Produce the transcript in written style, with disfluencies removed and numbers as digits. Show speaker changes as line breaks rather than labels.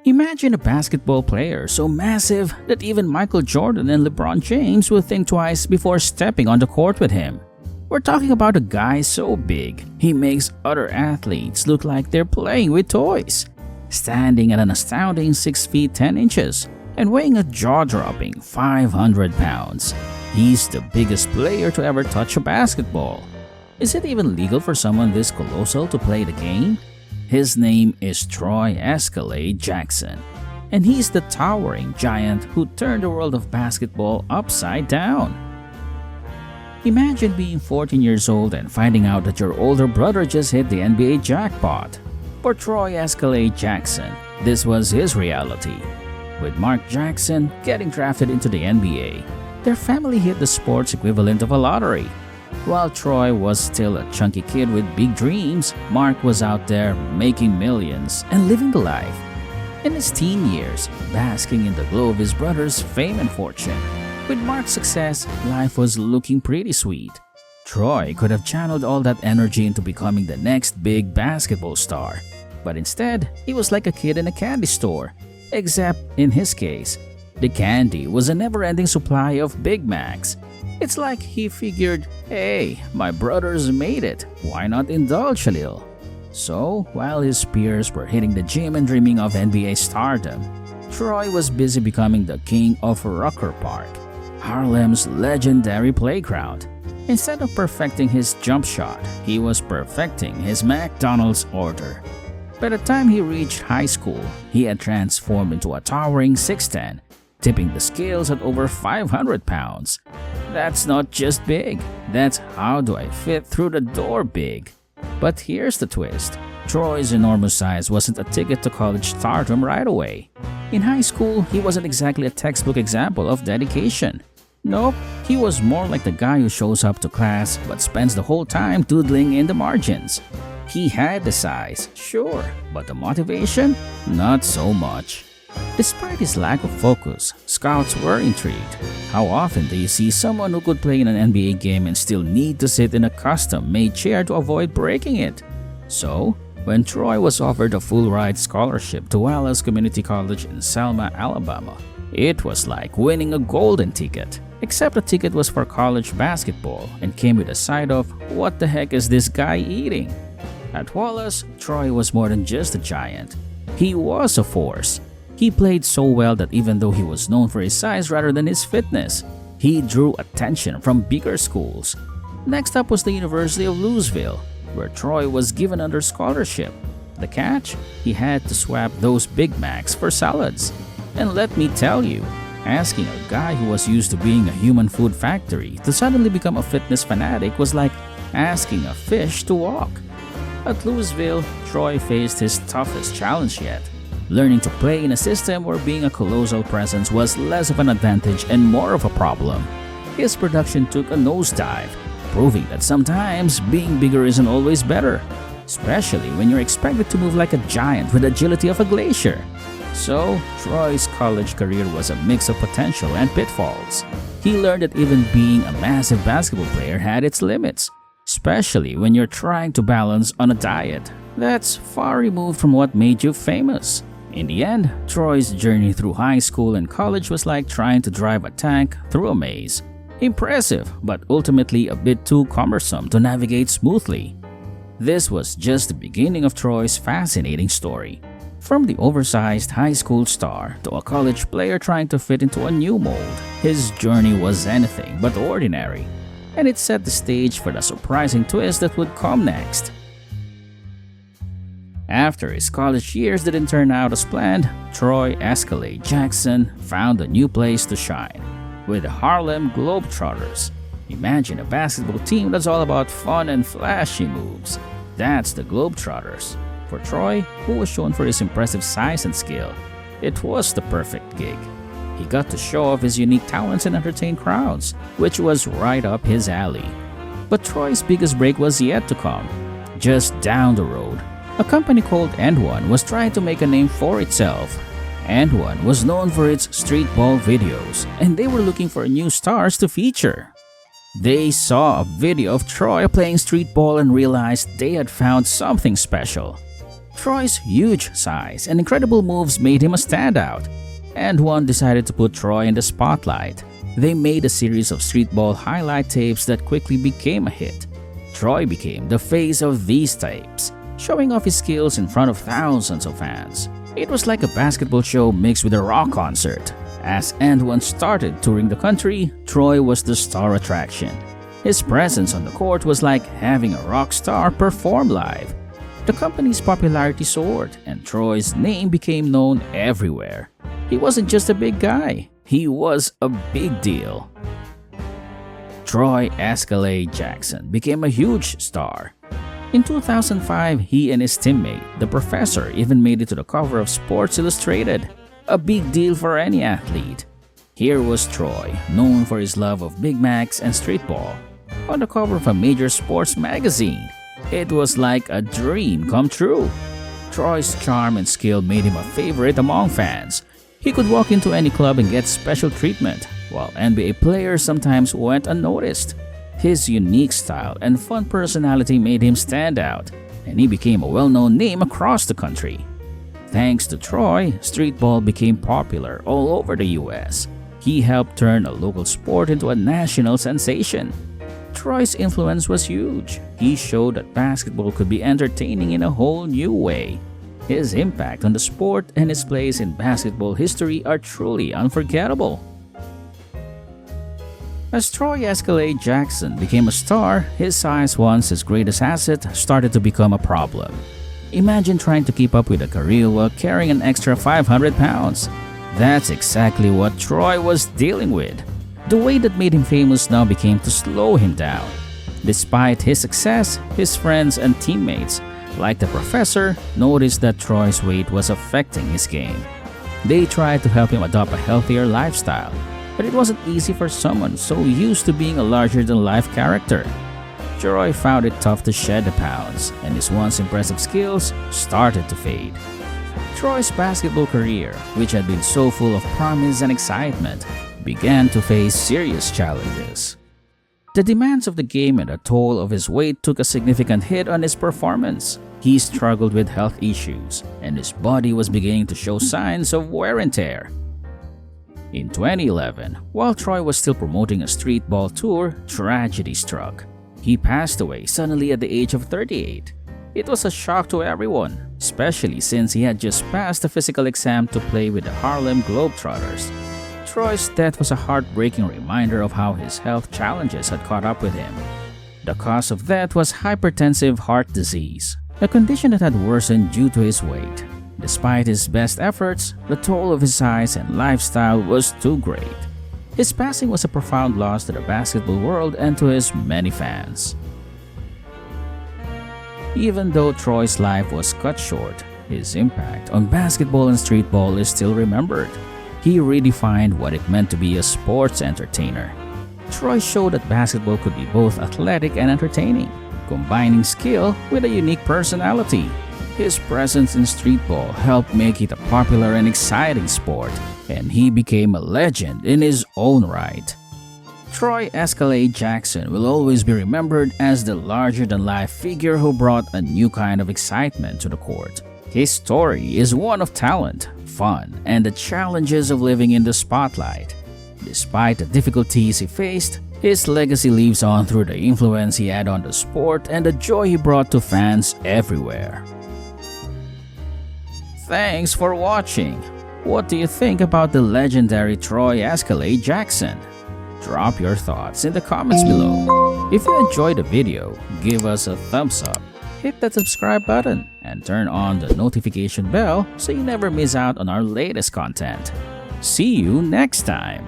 Imagine a basketball player so massive that even Michael Jordan and LeBron James would think twice before stepping on the court with him. We're talking about a guy so big, he makes other athletes look like they're playing with toys. Standing at an astounding 6 feet 10 inches and weighing a jaw-dropping 500 pounds. He's the biggest player to ever touch a basketball. Is it even legal for someone this colossal to play the game? His name is Troy Escalade Jackson, and he's the towering giant who turned the world of basketball upside down. Imagine being 14 years old and finding out that your older brother just hit the NBA jackpot. For Troy Escalade Jackson, this was his reality. With Mark Jackson getting drafted into the NBA, their family hit the sports equivalent of a lottery. While Troy was still a chunky kid with big dreams, Mark was out there making millions and living the life. In his teen years, basking in the glow of his brother's fame and fortune. With Mark's success, life was looking pretty sweet. Troy could have channeled all that energy into becoming the next big basketball star. But instead, he was like a kid in a candy store. Except, in his case, the candy was a never-ending supply of Big Macs. It's like he figured, hey, my brothers made it, why not indulge a little? So, while his peers were hitting the gym and dreaming of NBA stardom, Troy was busy becoming the king of Rucker Park, Harlem's legendary playground. Instead of perfecting his jump shot, he was perfecting his McDonald's order. By the time he reached high school, he had transformed into a towering 6'10", tipping the scales at over 500 pounds. That's not just big, that's how do I fit through the door big. But here's the twist. Troy's enormous size wasn't a ticket to college stardom right away. In high school, he wasn't exactly a textbook example of dedication. Nope, he was more like the guy who shows up to class but spends the whole time doodling in the margins. He had the size, sure, but the motivation? Not so much. Despite his lack of focus, scouts were intrigued. How often do you see someone who could play in an NBA game and still need to sit in a custom-made chair to avoid breaking it? So, when Troy was offered a full-ride scholarship to Wallace Community College in Selma, Alabama, it was like winning a golden ticket. Except the ticket was for college basketball and came with a side of, what the heck is this guy eating? At Wallace, Troy was more than just a giant. He was a force. He played so well that even though he was known for his size rather than his fitness, he drew attention from bigger schools. Next up was the University of Louisville, where Troy was given under scholarship. The catch? He had to swap those Big Macs for salads. And let me tell you, asking a guy who was used to being a human food factory to suddenly become a fitness fanatic was like asking a fish to walk. At Louisville, Troy faced his toughest challenge yet. Learning to play in a system where being a colossal presence was less of an advantage and more of a problem. His production took a nosedive, proving that sometimes being bigger isn't always better, especially when you're expected to move like a giant with the agility of a glacier. So, Troy's college career was a mix of potential and pitfalls. He learned that even being a massive basketball player had its limits, especially when you're trying to balance on a diet that's far removed from what made you famous. In the end, Troy's journey through high school and college was like trying to drive a tank through a maze. Impressive, but ultimately a bit too cumbersome to navigate smoothly. This was just the beginning of Troy's fascinating story. From the oversized high school star to a college player trying to fit into a new mold, his journey was anything but ordinary. And it set the stage for the surprising twist that would come next. After his college years didn't turn out as planned, Troy Escalade Jackson found a new place to shine with the Harlem Globetrotters. Imagine a basketball team that's all about fun and flashy moves. That's the Globetrotters. For Troy, who was shown for his impressive size and skill, it was the perfect gig. He got to show off his unique talents and entertain crowds, which was right up his alley. But Troy's biggest break was yet to come. Just down the road, a company called N1 was trying to make a name for itself. N1 was known for its streetball videos, and they were looking for new stars to feature. They saw a video of Troy playing streetball and realized they had found something special. Troy's huge size and incredible moves made him a standout, and one decided to put Troy in the spotlight. They made a series of streetball highlight tapes that quickly became a hit. Troy became the face of these tapes, showing off his skills in front of thousands of fans. It was like a basketball show mixed with a rock concert. As N1 started touring the country, Troy was the star attraction. His presence on the court was like having a rock star perform live. The company's popularity soared, and Troy's name became known everywhere. He wasn't just a big guy, he was a big deal. Troy Escalade Jackson became a huge star. In 2005, he and his teammate, the Professor, even made it to the cover of Sports Illustrated, a big deal for any athlete. Here was Troy, known for his love of Big Macs and streetball, on the cover of a major sports magazine. It was like a dream come true. Troy's charm and skill made him a favorite among fans. He could walk into any club and get special treatment, while NBA players sometimes went unnoticed. His unique style and fun personality made him stand out, and he became a well-known name across the country. Thanks to Troy, streetball became popular all over the US. He helped turn a local sport into a national sensation. Troy's influence was huge. He showed that basketball could be entertaining in a whole new way. His impact on the sport and his place in basketball history are truly unforgettable. As Troy Escalade Jackson became a star, his size, once his greatest asset, started to become a problem. Imagine trying to keep up with a career while carrying an extra 500 pounds. That's exactly what Troy was dealing with. The way that made him famous now became to slow him down. Despite his success, his friends and teammates, like the Professor, noticed that Troy's weight was affecting his game. They tried to help him adopt a healthier lifestyle, but it wasn't easy for someone so used to being a larger-than-life character. Troy found it tough to shed the pounds, and his once impressive skills started to fade. Troy's basketball career, which had been so full of promise and excitement, began to face serious challenges. The demands of the game and the toll of his weight took a significant hit on his performance. He struggled with health issues, and his body was beginning to show signs of wear and tear. In 2011, while Troy was still promoting a streetball tour, tragedy struck. He passed away suddenly at the age of 38. It was a shock to everyone, especially since he had just passed a physical exam to play with the Harlem Globetrotters. Troy's death was a heartbreaking reminder of how his health challenges had caught up with him. The cause of death was hypertensive heart disease, a condition that had worsened due to his weight. Despite his best efforts, the toll of his size and lifestyle was too great. His passing was a profound loss to the basketball world and to his many fans. Even though Troy's life was cut short, his impact on basketball and streetball is still remembered. He redefined what it meant to be a sports entertainer. Troy showed that basketball could be both athletic and entertaining, combining skill with a unique personality. His presence in streetball helped make it a popular and exciting sport, and he became a legend in his own right. Troy Escalade Jackson will always be remembered as the larger-than-life figure who brought a new kind of excitement to the court. His story is one of talent, fun, and the challenges of living in the spotlight. Despite the difficulties he faced, his legacy lives on through the influence he had on the sport and the joy he brought to fans everywhere. Thanks for watching. What do you think about the legendary Troy Escalade Jackson? Drop your thoughts in the comments below. If you enjoyed the video, give us a thumbs up, hit that subscribe button, and turn on the notification bell so you never miss out on our latest content. See you next time!